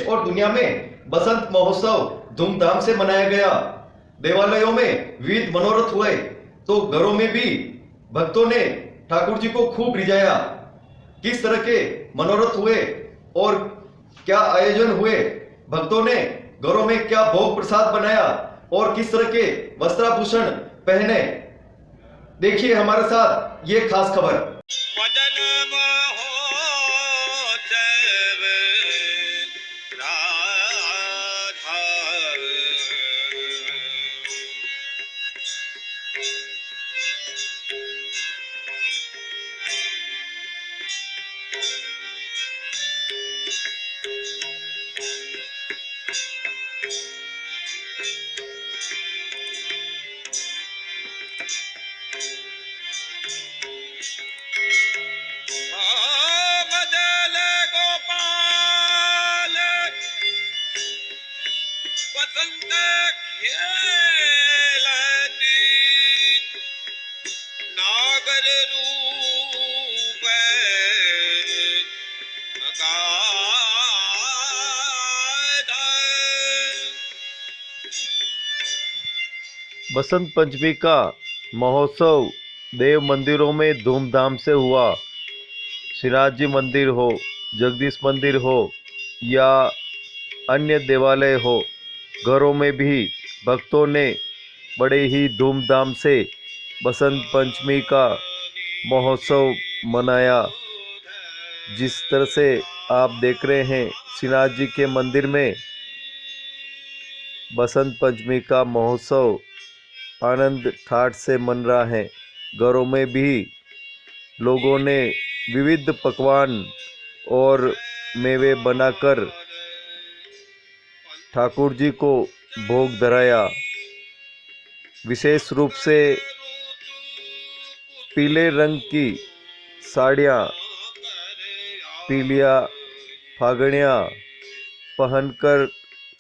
और दुनिया में बसंत महोत्सव धूमधाम से मनाया गया। देवालयों में विविध मनोरथ हुए तो घरों में भी भक्तों ने ठाकुर जी को खूब रिझाया। किस तरह के मनोरथ हुए और क्या आयोजन हुए, भक्तों ने घरों में क्या भोग प्रसाद बनाया और किस तरह के वस्त्राभूषण पहने, देखिए हमारे साथ ये खास खबर। बसंत पंचमी का महोत्सव देव मंदिरों में धूमधाम से हुआ। श्रीनाथ जी मंदिर हो, जगदीश मंदिर हो या अन्य देवालय हो, घरों में भी भक्तों ने बड़े ही धूमधाम से बसंत पंचमी का महोत्सव मनाया। जिस तरह से आप देख रहे हैं, श्रीनाथ जी के मंदिर में बसंत पंचमी का महोत्सव आनंद ठाठ से मन रहा है। घरों में भी लोगों ने विविध पकवान और मेवे बनाकर ठाकुर जी को भोग धराया। विशेष रूप से पीले रंग की साड़ियाँ, पीलिया फागड़ियाँ पहनकर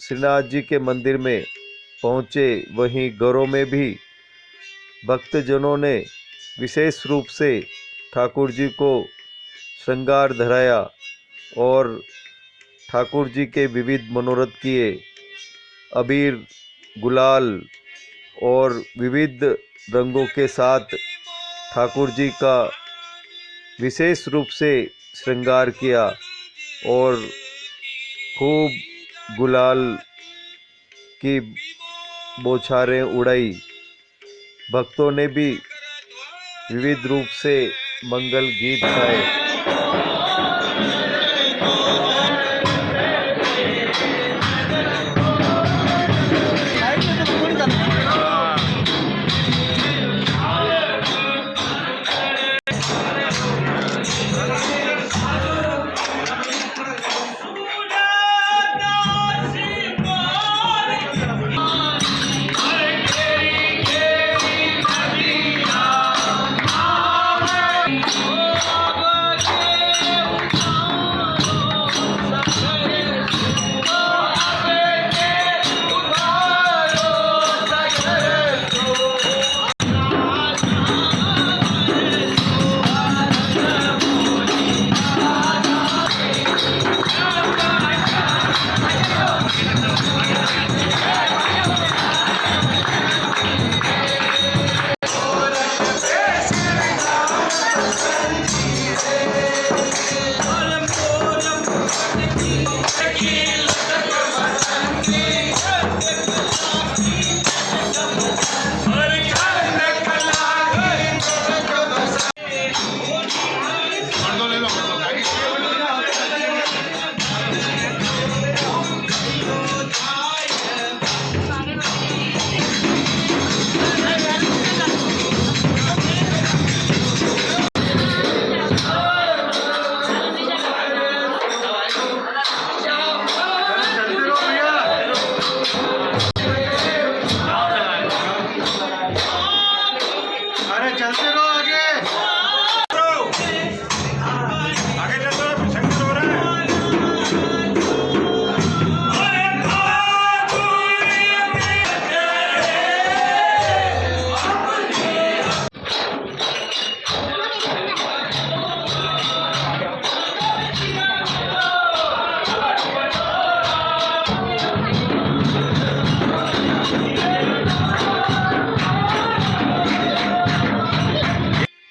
श्रीनाथ जी के मंदिर में पहुँचे। वहीं घरों में भी भक्तजनों ने विशेष रूप से ठाकुर जी को श्रृंगार धराया और ठाकुर जी के विविध मनोरथ किए। अबीर, गुलाल और विविध रंगों के साथ ठाकुर जी का विशेष रूप से श्रृंगार किया और खूब गुलाल की बौछारें उड़ाई। भक्तों ने भी विविध रूप से मंगल गीत गाए।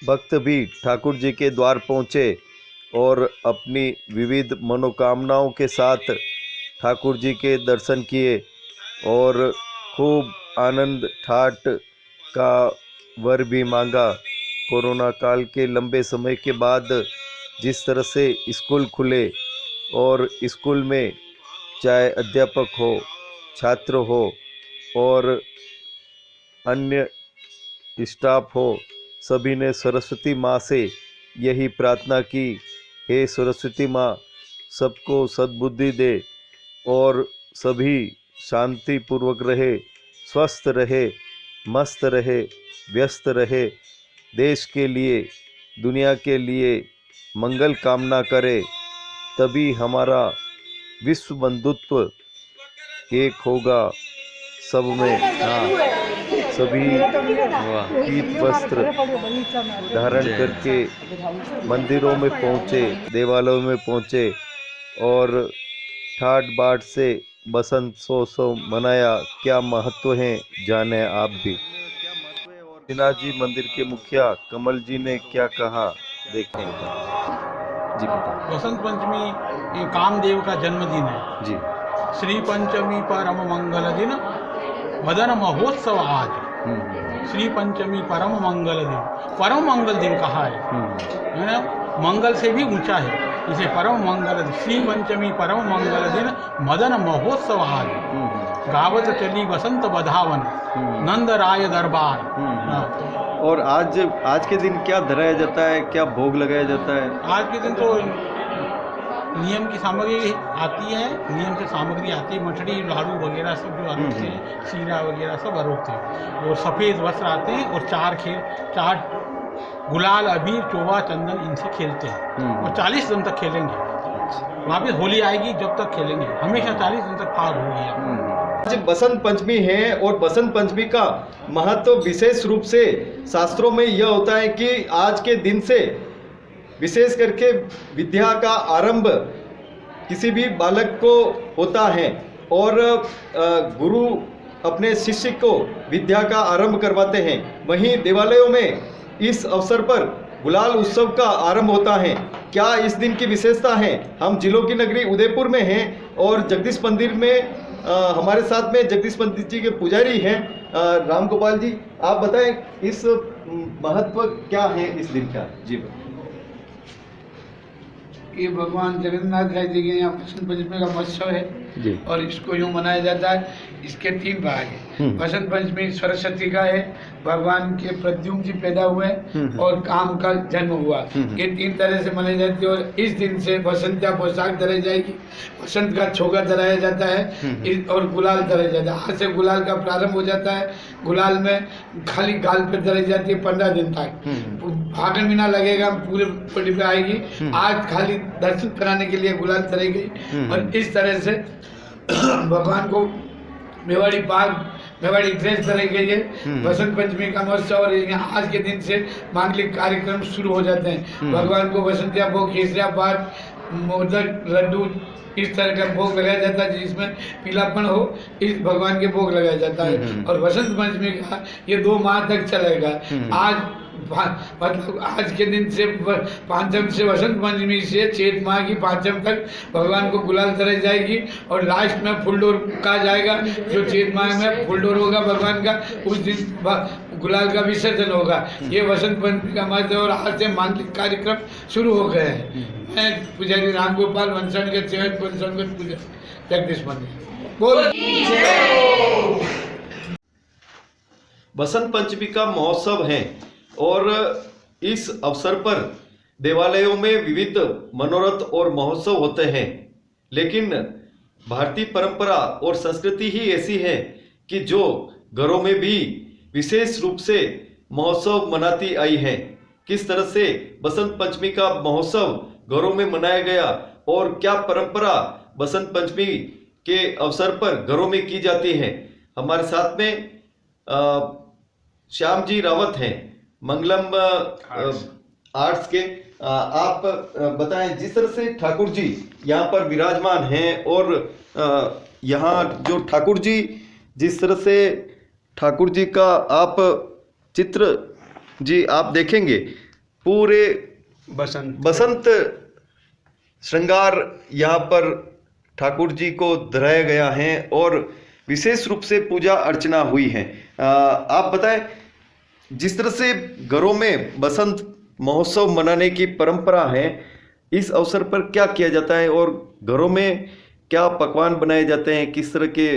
भक्त भी ठाकुर जी के द्वार पहुँचे और अपनी विविध मनोकामनाओं के साथ ठाकुर जी के दर्शन किए और खूब आनंद ठाट का वर भी मांगा। कोरोना काल के लंबे समय के बाद जिस तरह से स्कूल खुले और स्कूल में चाहे अध्यापक हो, छात्र हो और अन्य स्टाफ हो, सभी ने सरस्वती माँ से यही प्रार्थना की, हे सरस्वती माँ सबको सद्बुद्धि दे और सभी शांतिपूर्वक रहे, स्वस्थ रहे, मस्त रहे, व्यस्त रहे, देश के लिए, दुनिया के लिए मंगल कामना करे, तभी हमारा विश्व बंधुत्व एक होगा। सब में सभी पीत वस्त्र धारण करके मंदिरों में पहुँचे, देवालयों में पहुँचे और ठाट बाट से बसंत उत्सव मनाया। क्या महत्व है जाने आप भी। श्रीनाथ जी मंदिर के मुखिया कमल जी ने क्या कहा, देखें जी। बसंत पंचमी ये कामदेव का जन्मदिन है जी। श्री पंचमी परम मंगल दिन, मदन महोत्सव आज। श्री पंचमी परम मंगल दिन, परम मंगल दिन कहा है ना, मंगल से भी ऊंचा है, इसे परम मंगल दिन। श्री पंचमी परम मंगल दिन, मदन महोत्सव आज। गावत चली बसंत बधावन, नंद राय दरबार। और आज के दिन क्या धराया जाता है, क्या भोग लगाया जाता है? आज के दिन तो नियम की सामग्री आती है, नियम से सामग्री आती है, मठड़ी लाड़ू वगैरह सब जो आते हैं, शीरा वगैरह सब आरोपते हैं और सफ़ेद वस्त्र आते हैं और चार गुलाल अबीर चोवा चंदन इनसे खेलते हैं और 40 दिन तक खेलेंगे। वापस होली आएगी जब तक खेलेंगे, हमेशा 40 दिन तक फाग होगी। आज बसंत पंचमी है और बसंत पंचमी का महत्व विशेष रूप से शास्त्रों में यह होता है कि आज के दिन से विशेष करके विद्या का आरंभ किसी भी बालक को होता है और गुरु अपने शिष्य को विद्या का आरंभ करवाते हैं। वहीं देवालयों में इस अवसर पर गुलाल उत्सव का आरंभ होता है। क्या इस दिन की विशेषता है? हम जिलों की नगरी उदयपुर में हैं और जगदीश मंदिर में हमारे साथ में जगदीश मंदिर जी के पुजारी हैं राम गोपाल जी। आप बताएं इस महत्व क्या है इस दिन का? जी ये भगवान जगन्नाथ जी के यहाँ बसंत पंचमी का महोत्सव है जी। और इसको यूँ मनाया जाता है। इसके 3 भाग हैं। बसंत पंचमी सरस्वती का है, भगवान के प्रद्युम्न जी पैदा हुए और काम का जन्म हुआ। ये 3 तरह से मनाई जाती है और इस दिन से बसंतिया पोशाक धराई जाएगी, बसंत का छोगा धराया जाता है और गुलाल धराया जाता है। आज से गुलाल का प्रारंभ हो जाता है। गुलाल में खाली गाल पे धराई जाती है 15 दिन तक। फागुन महीना लगेगा पूरे बॉडी पे आएगी। आज खाली दर्शन कराने के लिए गुलाल धराई गई और इस तरह से भगवान को मेवाड़ी ड्रेस धराई गई है। बसंत पंचमी का महोत्सव और आज के दिन से मांगलिक कार्यक्रम शुरू हो जाते हैं। भगवान को बसंतिया भोग, केसरिया पात, मोदक, लड्डू इस तरह का भोग लगाया जाता है जिसमें पीलापन हो, इस भगवान के भोग लगाया जाता है। और बसंत पंचमी का ये 2 माह तक चलेगा। आज मतलब आज के दिन से पांचम से बसंत पंचमी से चैत माह की पांचम तक भगवान को गुलाल धराई जाएगी और लास्ट में फुलडोर कहा जाएगा। जो चैत माह में फुलडोर होगा भगवान का, उस दिन गुलाल का विसर्जन होगा। ये बसंत पंचमी का महत्व और आज से मांगलिक कार्यक्रम शुरू हो गए हैं। मैं पुजारी राम गोपाल वंशन के सेवन पूजा जगदीश मंदिर बोल। बसंत पंचमी का महोत्सव है और इस अवसर पर देवालयों में विविध मनोरथ और महोत्सव होते हैं। लेकिन भारतीय परंपरा और संस्कृति ही ऐसी है कि जो घरों में भी विशेष रूप से महोत्सव मनाती आई है। किस तरह से बसंत पंचमी का महोत्सव घरों में मनाया गया और क्या परंपरा बसंत पंचमी के अवसर पर घरों में की जाती है। हमारे साथ में श्याम जी रावत हैं, मंगलम आर्ट्स के। आप बताएं, जिस तरह से ठाकुर जी यहाँ पर विराजमान हैं और यहाँ जो ठाकुर जी, जिस तरह से ठाकुर जी का आप चित्र जी आप देखेंगे पूरे बसंत श्रृंगार यहाँ पर ठाकुर जी को धराया गया है और विशेष रूप से पूजा अर्चना हुई है। आप बताएं, जिस तरह से घरों में बसंत महोत्सव मनाने की परंपरा है, इस अवसर पर क्या किया जाता है और घरों में क्या पकवान बनाए जाते हैं, किस तरह के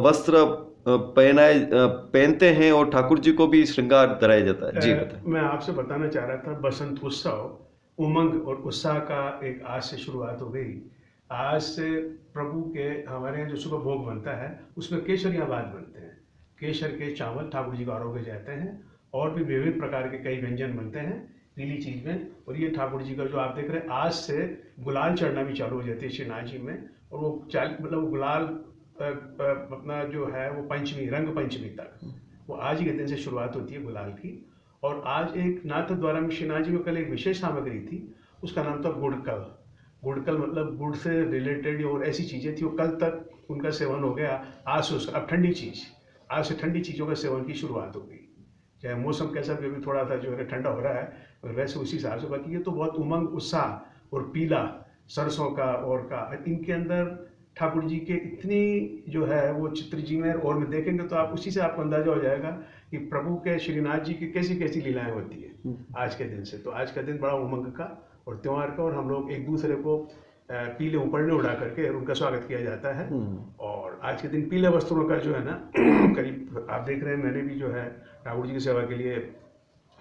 वस्त्र पहनते हैं और ठाकुर जी को भी श्रृंगार धराया जाता है? जी बताएं। मैं आपसे बताना चाह रहा था, बसंत उत्सव उमंग और उत्साह का एक आज से शुरुआत हो गई। आज से प्रभु के हमारे यहाँ जो सुबह भोग बनता है उसमें केसरियाँ बाद बनते हैं। केसर के चावल ठाकुर जी को आरोग्य जाते हैं और भी विविध प्रकार के कई व्यंजन बनते हैं पीली चीज में। और ये ठाकुर जी का जो आप देख रहे हैं, आज से गुलाल चढ़ना भी चालू हो जाती है श्रीनाथ जी में। और वो मतलब गुलाल अपना जो है वो पंचमी, रंग पंचमी तक, वो आज ही के दिन से शुरुआत होती है गुलाल की। और आज एक नाथ द्वारा में श्रीनाथ जी में कल एक विशेष सामग्री थी, उसका नाम था गुड़कल। गुड़कल मतलब गुड़ से रिलेटेड और ऐसी चीज़ें थी, वो कल तक उनका सेवन हो गया। आज से उसका अब ठंडी चीज़, आज से ठंडी चीज़ों का सेवन की शुरुआत हो गई। चाहे मौसम कैसा भी अभी थोड़ा सा जो है ठंडा हो रहा है, और वैसे उसी हिसाब से। बाकी ये तो बहुत उमंग उत्साह और पीला सरसों का और का इनके अंदर ठाकुर जी के इतनी जो है वो चित्र जी में और में देखेंगे तो आप उसी से आपको अंदाजा हो जाएगा कि प्रभु के श्रीनाथ जी की कैसी कैसी लीलाएं होती है आज के दिन से। तो आज का दिन बड़ा उमंग का और त्योहार का, और हम लोग एक दूसरे को पीले उपरने उड़ा करके उनका स्वागत किया जाता है। और आज के दिन पीले वस्त्रों का जो है ना करीब आप देख रहे हैं, मैंने भी जो है ठाकुर जी की सेवा के लिए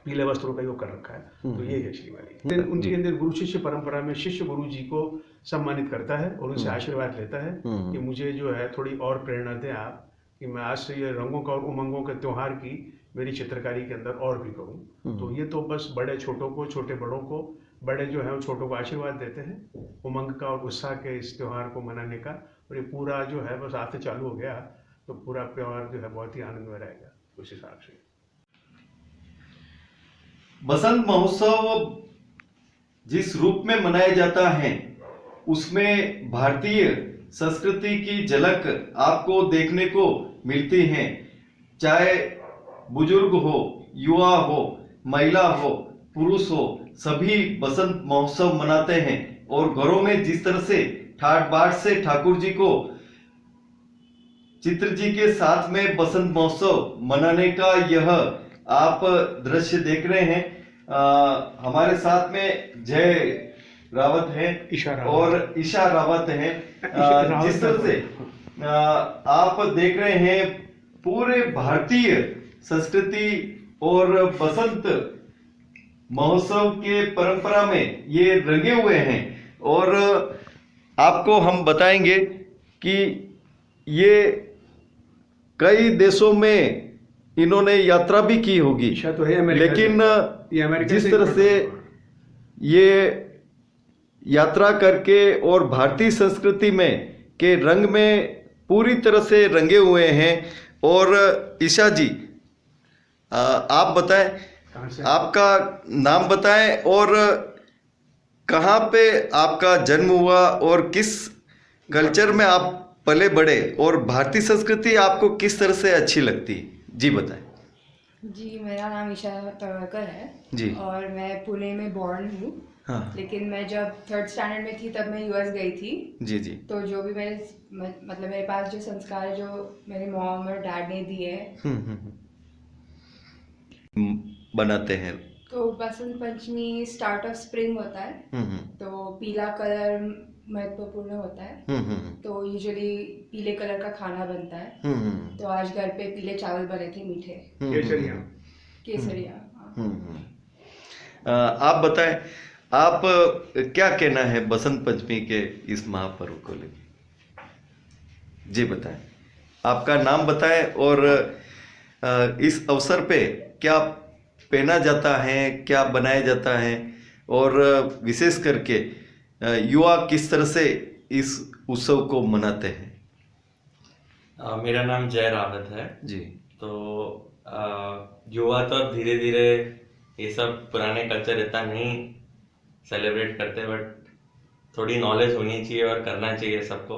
पीले वस्त्रों का योग कर रखा है। तो ये है श्रीवाली। उनके अंदर गुरु शिष्य परंपरा में शिष्य गुरु जी को सम्मानित करता है और उनसे आशीर्वाद लेता है कि मुझे जो है थोड़ी और प्रेरणा दें आप, कि मैं आज से ये रंगों का और उमंगों के त्योहार की मेरी चित्रकारी के अंदर और भी करूं। तो ये तो बस बड़े छोटों को, छोटे बड़ों को, बड़े जो है वो छोटों को आशीर्वाद देते हैं उमंग का और उत्साह के इस त्योहार को मनाने का। और ये पूरा जो है बस आज से चालू हो गया तो पूरा त्योहार जो है बहुत ही आनंद में रहेगा उस हिसाब से। बसंत महोत्सव जिस रूप में मनाया जाता है उसमें भारतीय संस्कृति की झलक आपको देखने को मिलती है। चाहे बुजुर्ग हो, युवा हो, महिला हो, पुरुष हो, सभी बसंत महोत्सव मनाते हैं। और घरों में जिस तरह से ठाट बाट से ठाकुर जी को चित्र जी के साथ में बसंत महोत्सव मनाने का यह आप दृश्य देख रहे हैं। हमारे साथ में जय रावत है और ईशा रावत है। जिस तरह से आप देख रहे हैं पूरे भारतीय संस्कृति और बसंत महोत्सव के परंपरा में ये रंगे हुए हैं। और आपको हम बताएंगे कि ये कई देशों में इन्होंने यात्रा भी की होगी, तो है लेकिन जिस तरह से ये यात्रा करके और भारतीय संस्कृति में के रंग में पूरी तरह से रंगे हुए हैं। और ईशा जी, आप बताएं, आपका नाम बताएं और कहाँ पे आपका जन्म हुआ और किस कल्चर में आप पले बड़े और भारतीय संस्कृति आपको किस तरह से अच्छी लगती है, जी बताएं। जी, मेरा नाम ईशा तवरकर है जी। और मैं पुणे में बॉर्न हूँ। हाँ। लेकिन मैं जब 3rd स्टैंडर्ड में थी तब मैं यूएस गई थी। जी जी। तो जो भी मतलब मेरे पास जो संस्कार है जो मेरे मॉम और डैड ने दिए बनाते हैं। तो Basant Panchami start of spring होता है। तो पीला कलर महत्वपूर्ण होता है। तो यूजुअली पीले कलर का खाना बनता है। तो आज घर पे पीले चावल बने थे, मीठे केसरिया। आप बताएं, आप क्या कहना है बसंत पंचमी के इस महापर्व को लेकर, जी बताएं। आपका नाम बताएं और इस अवसर पे क्या पहना जाता है, क्या बनाया जाता है, और विशेष करके युवा किस तरह से इस उत्सव को मनाते हैं। मेरा नाम जय रावत है जी। तो युवा तो अब धीरे धीरे ये सब पुराने कल्चर इतना नहीं सेलिब्रेट करते, बट थोड़ी नॉलेज होनी चाहिए और करना चाहिए सबको।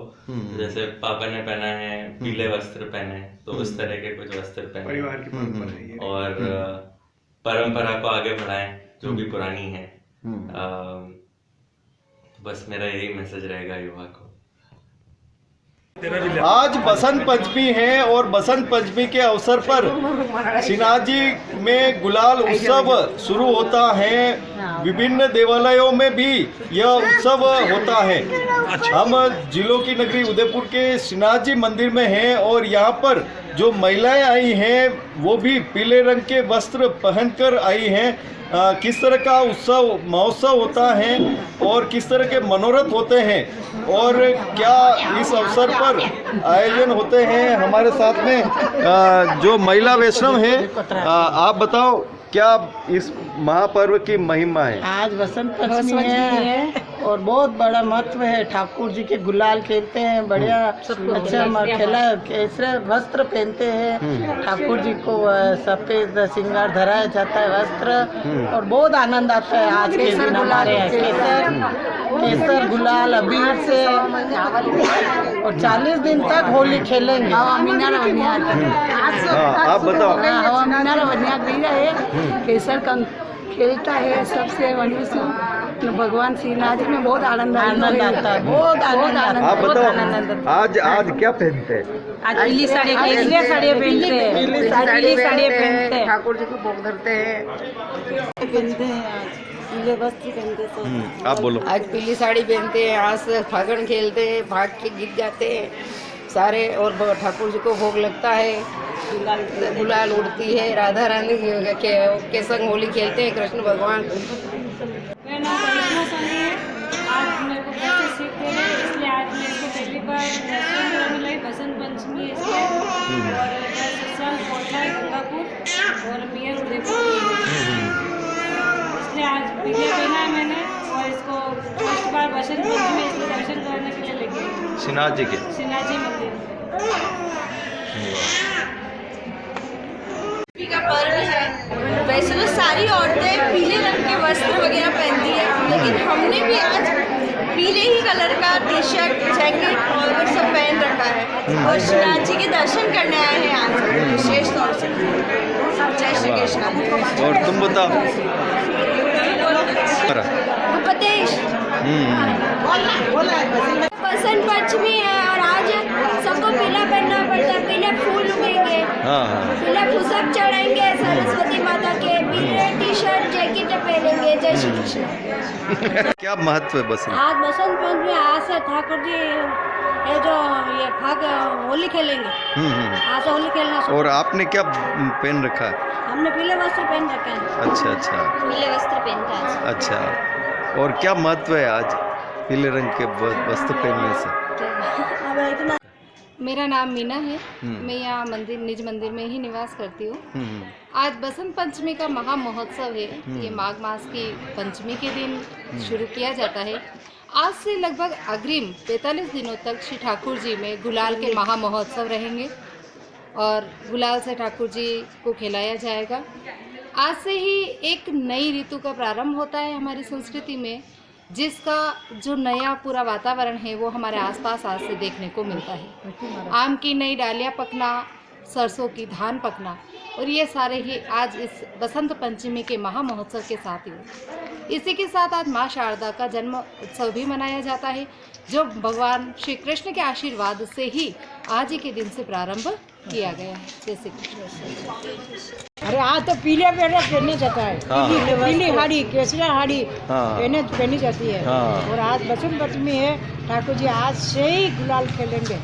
जैसे पापा ने पहना है पीले वस्त्र पहने, तो उस तरह के कुछ वस्त्र पहने। परिवार की परंपरा है ये। और परंपरा को आगे बढ़ाएं जो भी पुरानी है। बस मेरा यही मैसेज रहेगा युवा को। आज बसंत पंचमी है और बसंत पंचमी के अवसर पर सिनाजी में गुलाल उत्सव शुरू होता है। विभिन्न देवालयों में भी यह उत्सव होता है। हम जिलों की नगरी उदयपुर के सिनाजी मंदिर में हैं और यहाँ पर जो महिलाएं आई हैं वो भी पीले रंग के वस्त्र पहनकर आई हैं। किस तरह का उत्सव महोत्सव होता है और किस तरह के मनोरथ होते हैं और क्या इस अवसर पर आयोजन होते हैं। हमारे साथ में जो महिला वैष्णव है, आप बताओ क्या इस महापर्व की महिमा है। आज बसंत पंचमी है और बहुत बड़ा महत्व है। ठाकुर जी के गुलाल खेलते हैं, बढ़िया अच्छा खेला कैसे वस्त्र पहनते हैं। ठाकुर जी को सफेद श्रृंगार धराया जाता है वस्त्र और बहुत आनंद आता है। आज के दिन हमारे यहाँ केसर गुलाल अबीर से और 40 दिन तक होली खेलेंगे। आप बताओ। केसर का खेलता है सबसे वहीं से भगवान श्रीनाथ में बहुत आनंद आता है। बहुत आनंद। आप बताओ आज क्या पहनते हैं। आज पीली साड़ी पहनते हैं, ठाकुर जी को भोग धरते हैं, पहनते हैं। आज पीले वस्त्र पहनते हैं। आप बोलो। आज पीली साड़ी पहनते हैं, आज फागण खेलते हैं, भाग के गीत गाते हैं सारे और ठाकुर जी को भोग लगता है। गुलाल उड़ती है, राधा रानी के संग होली खेलते हैं कृष्ण भगवान। मेरा नाम करिश्मा सोनी है। आज मेरे को बहुत से सीख दे रहे हैं, इसलिए आज मैं इसको पहली बार रेस्टोरेंट में आने लगी। बसंत पंचमी है इसमें और सत्संग कोटला गंगापुर और पियर उदयपुर, इसलिए आज पीले पहना है मैंने और इसको फर्स्ट बार बसंत पंचमी इसमें दर्शन करने के लिए लेके आई सिनाजी के सिनाजी मंदिर। का पर्व है। वैसे तो सारी औरतें पीले रंग के वस्त्र वगैरह पहनती है, लेकिन हमने भी आज पीले ही कलर का टी शर्ट जैकेट और सब पहन रखा है और श्रीनाथ जी के दर्शन करने आए हैं आज विशेष तौर से। जय श्री कृष्ण। और तुम बताओ। उपदेश बसंत पंचमी है और आज सबको पीला पहनना पड़ता है। पीले फूल उगेंगे, पीले पुस्तक चढ़ेंगे सरस्वती माता के, पीले टी शर्ट जैकेट पहनेंगे। जय श्री कृष्ण। क्या महत्व है बसंत? आज बसंत पंचमी आज से ठाकुर जी ये जो ये फाग होली खेलेंगे। आज से होली खेलना शुरू। और आपने क्या पहन रखा है? हमने पीले वस्त्र पहन रखे हैं। अच्छा। पीले वस्त्र पहनते हैं। अच्छा, और क्या महत्व है आज पीले रंग के वस्त्र पहनने से? मेरा नाम मीना है। मैं यहाँ निज मंदिर में ही निवास करती हूँ। आज बसंत पंचमी का महा महोत्सव है। ये माघ मास की पंचमी के दिन शुरू किया जाता है। आज से लगभग अग्रिम 45 दिनों तक श्री ठाकुर जी में गुलाल के महा महोत्सव रहेंगे और गुलाल से ठाकुर जी को खिलाया जाएगा। आज से ही एक नई ऋतु का प्रारंभ होता है हमारी संस्कृति में, जिसका जो नया पूरा वातावरण है वो हमारे आसपास आज से देखने को मिलता है। आम की नई डालियाँ पकना, सरसों की धान पकना और ये सारे ही आज इस बसंत पंचमी के महा महोत्सव के साथ ही। इसी के साथ आज माँ शारदा का जन्म उत्सव भी मनाया जाता है, जो भगवान श्री कृष्ण के आशीर्वाद से ही आज ही के दिन से प्रारंभ किया गया है। जैसे अरे आज तो पीले पहने जाता है। पीली हाड़ी केसरिया हाड़ी पहनी जाती है। और आज बसंत पंचमी है। ठाकुर जी आज से ही गुलाल खेलेंगे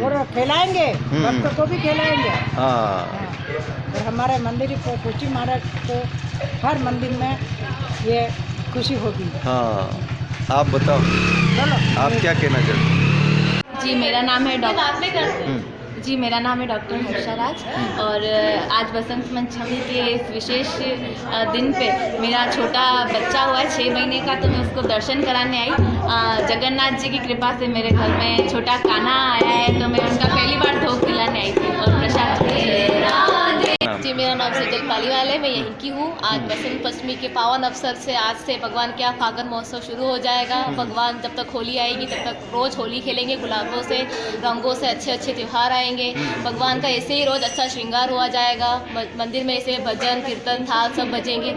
और खिलाएंगे, भक्तों को भी खिलाएंगे। और हमारे मंदिर को खुशी महाराज को हर मंदिर में ये खुशी होगी। आप बताओ, आप क्या कहना चाहते? जी मेरा नाम है डॉक्टर हर्षा राज और आज बसंत पंचमी के इस विशेष दिन पे मेरा छोटा बच्चा हुआ है 6 महीने का, तो मैं उसको दर्शन कराने आई। जगन्नाथ जी की कृपा से मेरे घर में छोटा कान्हा आया है, तो मैं उनका पहली बार भोग खिलाने आई थी और प्रसाद नाम? जी, मेरा नाम सजल पालीवाल है, मैं यहीं की हूँ। आज बसंत पंचमी के पावन अवसर से आज से भगवान का फागन महोत्सव शुरू हो जाएगा। भगवान जब तक होली आएगी तब तक रोज़ होली खेलेंगे, गुलाबों से रंगों से अच्छे अच्छे त्यौहार आएंगे। भगवान का ऐसे ही रोज़ अच्छा श्रृंगार हुआ जाएगा। मंदिर में ऐसे भजन कीर्तन थाल सब बजेंगे।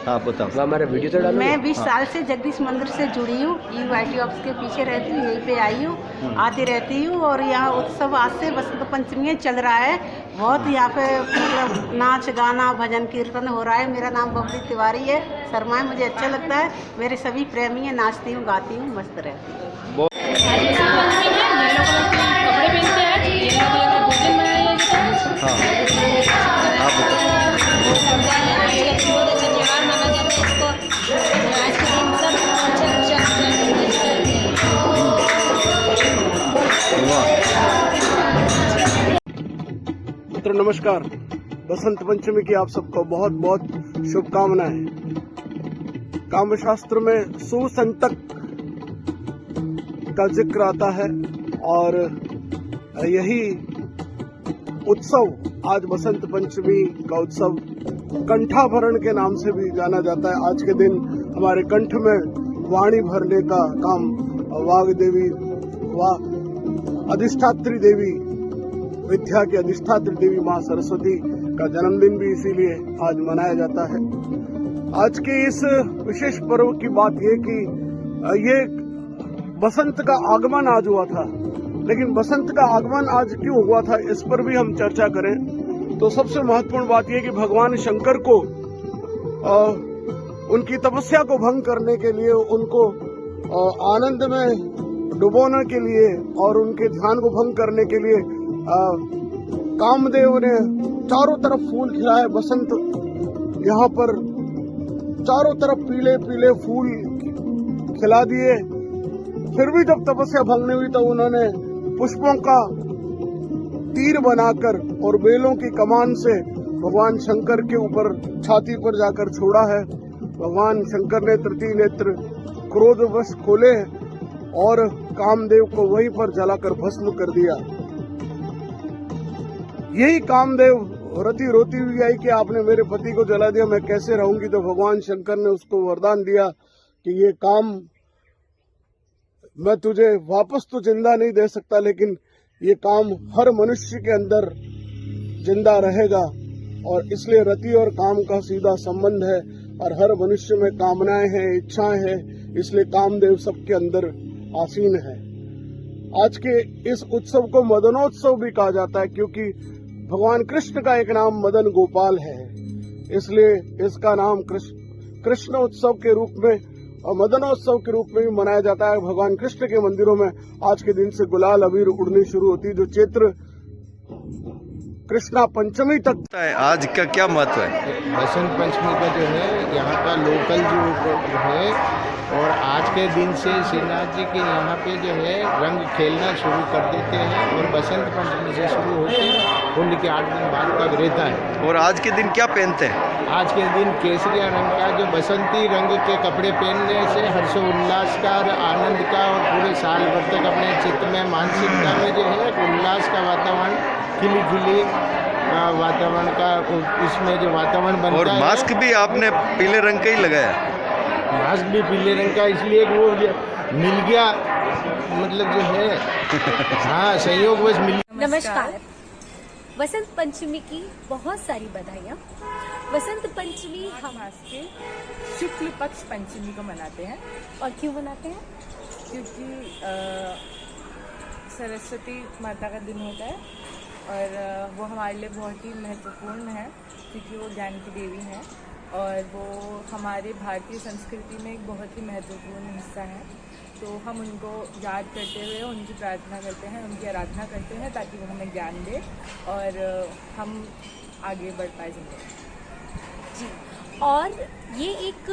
हाँ बताओ। हमारे वीडियो से डालो। मैं 20 साल से जगदीश मंदिर से जुड़ी हूँ। यूआईटी ऑफिस के पीछे रहती हूँ, यहीं पे आई हूँ, आती रहती हूँ। और यहाँ उत्सव आज से बसंत पंचमी चल रहा है। बहुत यहाँ पे मतलब नाच गाना भजन कीर्तन हो रहा है। मेरा नाम बबली तिवारी है, शर्मा है, मुझे अच्छा लगता है। मेरे सभी प्रेमी हैं, नाचती हूँ गाती हूँ, मस्त रहती हूँ। कपड़े पहनते हैं, येलो कलर का भोजन बनाया जाता है। हाँ आप बताओ। बहुत अच्छा त्योहार माना जाता है इसको। आज के दिन सब मित्रों नमस्कार। बसंत पंचमी की आप सबको बहुत बहुत शुभकामनाएं। कामशास्त्र में सुसंतक का जिक्र आता है और यही उत्सव आज बसंत पंचमी का उत्सव कंठाभरण के नाम से भी जाना जाता है। आज के दिन हमारे कंठ में वाणी भरने का काम वाग देवी अधिष्ठात्री देवी, विद्या की अधिष्ठात्री देवी माँ सरस्वती का जन्मदिन भी इसीलिए आज मनाया जाता है। आज के इस विशेष पर्व की बात ये कि ये बसंत का आगमन आज हुआ था, लेकिन बसंत का आगमन आज क्यों हुआ था इस पर भी हम चर्चा करें तो सबसे महत्वपूर्ण बात यह कि भगवान शंकर को उनकी तपस्या को भंग करने के लिए, उनको आनंद में डुबोने के लिए और उनके ध्यान को भंग करने के लिए कामदेव ने चारों तरफ फूल खिलाए। बसंत यहाँ पर चारों तरफ पीले पीले फूल खिला दिए। फिर भी जब तपस्या भंग नहीं हुई तो उन्होंने पुष्पों का तीर बनाकर और बेलों की कमान से भगवान शंकर के ऊपर छाती पर जाकर छोड़ा है। भगवान शंकर ने तृतीय नेत्र क्रोधवश खोले और कामदेव को वहीं पर जलाकर भस्म कर दिया। यही कामदेव रति रोती हुई आई कि आपने मेरे पति को जला दिया, मैं कैसे रहूंगी। तो भगवान शंकर ने उसको वरदान दिया कि ये काम मैं तुझे वापस तो जिंदा नहीं दे सकता, लेकिन ये काम हर मनुष्य के अंदर जिंदा रहेगा। और इसलिए रति और काम का सीधा संबंध है और हर मनुष्य में कामनाएं हैं, इच्छाएं हैं, इसलिए कामदेव सबके अंदर आसीन है। आज के इस उत्सव को मदनोत्सव भी कहा जाता है क्योंकि भगवान कृष्ण का एक नाम मदन गोपाल है, इसलिए इसका नाम कृष्ण उत्सव के रूप में और मदनोत्सव के रूप में भी मनाया जाता है। भगवान कृष्ण के मंदिरों में आज के दिन से गुलाल अबीर उड़नी शुरू होती है, जो चैत्र कृष्णा पंचमी तक है। आज का क्या महत्व है? बसंत पंचमी का जो है यहाँ का लोकल जो है, और आज के दिन से श्रीनाथ जी के यहाँ पे जो है रंग खेलना शुरू कर देते हैं और बसंत पंचमी से शुरू होते हैं, होली के 8 दिन बाद तक रहता है। और आज के दिन क्या पहनते हैं? आज के दिन केसरिया रंग का जो बसंती रंग के कपड़े पहनने से हर्षोल्लास का और आनंद का और पूरे साल भर तक अपने चित्त में मानसिकता में जो है उल्लास का वातावरण, खिली खिली वातावरण का इसमें जो वातावरण बनता है। और मास्क भी आपने पीले रंग का ही लगाया? मास्क भी पीले रंग का इसलिए वो मिल गया, मतलब जो है हाँ संयोगवश मिल। नमस्कार। बसंत पंचमी की बहुत सारी बधाइयाँ। बसंत पंचमी हम आज के शुक्ल पक्ष पंचमी को मनाते हैं। और क्यों मनाते हैं? क्योंकि सरस्वती माता का दिन होता है और वो हमारे लिए बहुत ही महत्वपूर्ण है क्योंकि वो ज्ञान की देवी हैं और वो हमारे भारतीय संस्कृति में एक बहुत ही महत्वपूर्ण हिस्सा है। तो हम उनको याद करते हुए उनकी प्रार्थना करते हैं, उनकी आराधना करते हैं ताकि वो हमें ज्ञान दे और हम आगे बढ़ पाए जिंदगी जी। और ये एक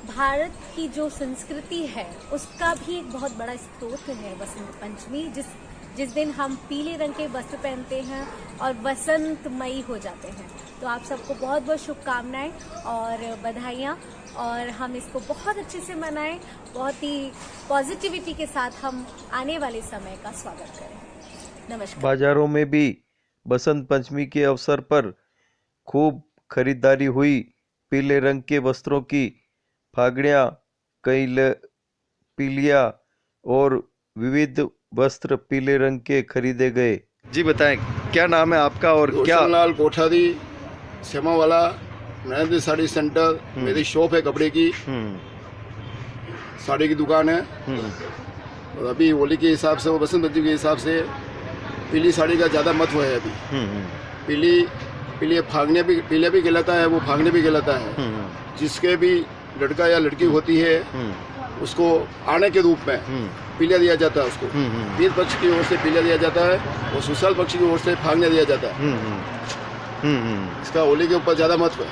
भारत की जो संस्कृति है उसका भी एक बहुत बड़ा स्रोत है बसंत पंचमी, जिस दिन हम पीले रंग के वस्त्र पहनते हैं और वसंतमयी हो जाते हैं। तो आप सबको बहुत बहुत शुभकामनाएं और बधाइयाँ, और हम इसको बहुत अच्छे से मनाएं, बहुत ही पॉजिटिविटी के साथ हम आने वाले समय का स्वागत करें। नमस्कार। बाजारों में भी बसंत पंचमी के अवसर पर खूब खरीदारी हुई। पीले रंग के वस्त्रों की फागड़ियाँ, पीलिया और विविध वस्त्र पीले रंग के खरीदे गए। जी बताएं, क्या नाम है आपका और क्या? लाल कोठारी, श्यामावाला नरेंद्र साड़ी सेंटर। मेरी शॉप है कपड़े की, साड़ी की दुकान है। और अभी होली के हिसाब से और बसंत पंचमी के हिसाब से पीली साड़ी का ज़्यादा महत्व है। अभी पीली फागने भी, पीले भी कहलाता है, वो फागने भी कहलाता है। जिसके भी लड़का या लड़की होती है उसको आने के रूप में पीला दिया जाता है। उसको वीर पक्ष की ओर से पीला दिया जाता है और सुशाल पक्ष की ओर से फागने दिया जाता है। इसका होली के ऊपर ज़्यादा महत्व है।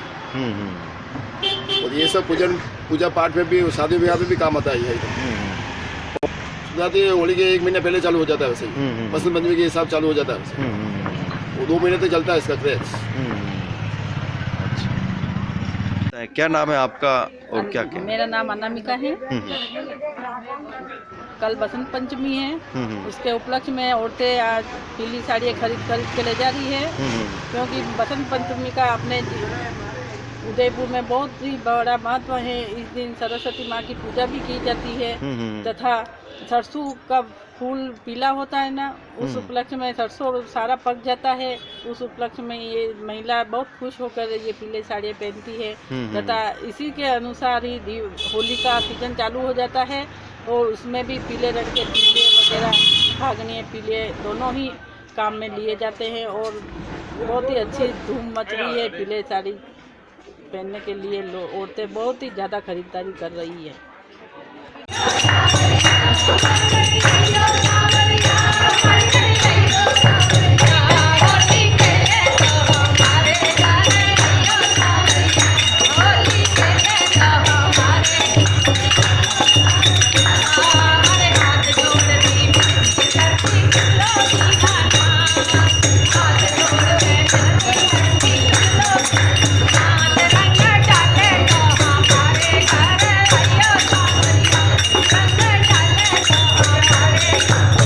और ये सब पूजा पाठ में भी, शादी ब्याह में भी काम आता है। ये होली के 1 महीने पहले चालू हो जाता है। वैसे ही बसंत पंचमी के हिसाब चालू हो जाता है। वो 2 महीने तक चलता है इसका क्रेज। क्या नाम है आपका और क्या क्या? मेरा नाम अनामिका है। कल बसंत पंचमी है, उसके उपलक्ष्य में औरतें आज पीली साड़ियाँ खरीद के ले जा रही है। क्योंकि बसंत पंचमी का अपने उदयपुर में बहुत ही बड़ा महत्व है। इस दिन सरस्वती माँ की पूजा भी की जाती है तथा सरसों का फूल पीला होता है ना, उस उपलक्ष्य में सरसों सारा पक जाता है। उस उपलक्ष्य में ये महिला बहुत खुश होकर ये पीले साड़ियाँ पहनती है तथा इसी के अनुसार ही होली का सीजन चालू हो जाता है। और उसमें भी पीले रंग के पीले वगैरह, फागने पीले दोनों ही काम में लिए जाते हैं। और बहुत ही अच्छी धूम मच रही है। पीले साड़ी पहनने के लिए औरतें बहुत ही ज़्यादा खरीदारी कर रही है। Thank you.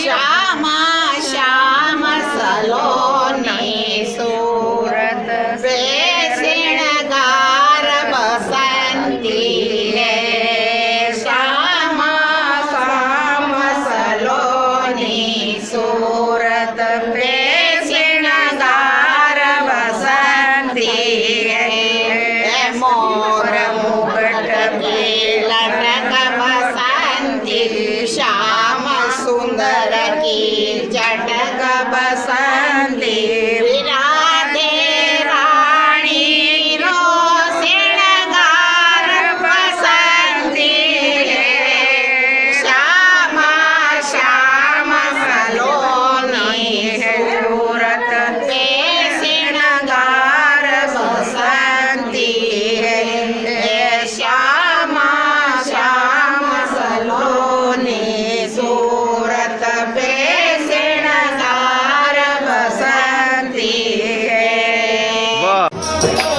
श्यामा श्याम सलोनी सूरत बेसिणगार बसंती है श्यामा श्याम सलोनी सूरत बेसिणगार बसंती है मोर मुकुट पे लटक बसंती श्याम सुंदर की चटक बसंती राधे रानी रो सिणगार बसंती है श्यामा श्याम सलोनी सूरत पे सिणगार बसंती है श्यामा श्याम सलोनी सूरत पे सिणगार बसंती है। वाह।